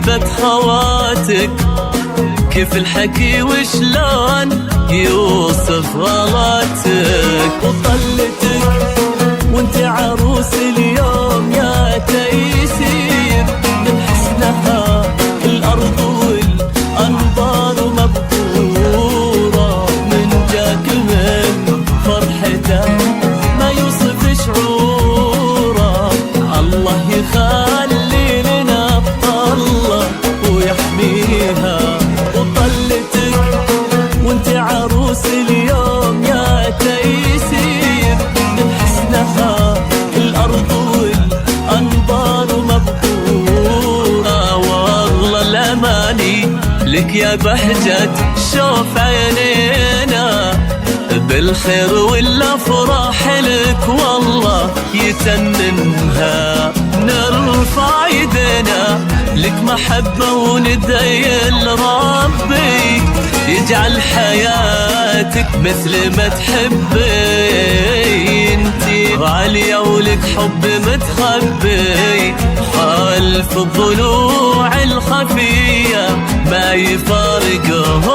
حبيبة خواتك، كيف الحكي وشلون يوصف غلاتك. وطلتك وانت عروس اليوم يا تيسير، من حسنها الأرض والأنظار مبهورة، من جاك من فرحته ما يوصف شعوره. الله يخلي لنا الله ويحميها. وطلتك وانت عروس اليوم يا تيسير، من حسنها الأرض والأنظار مبهورة. والله الأماني لك يا بهجة شوف عينينا، بالخير والأفراح لك والله يتممها. نرفع يدينا لك محبة وندعي لربي يجعل حياتك مثل ما تحبي. انتي غالية ولك حب متخبي، خلف الضلوع الخفية ما يفارقهم.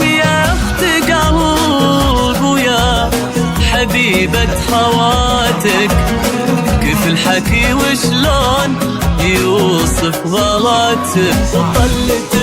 يا اخت قلب ويا حبيبة خواتك، كيف الحكي وشلون يوصف غلاتك. وطلت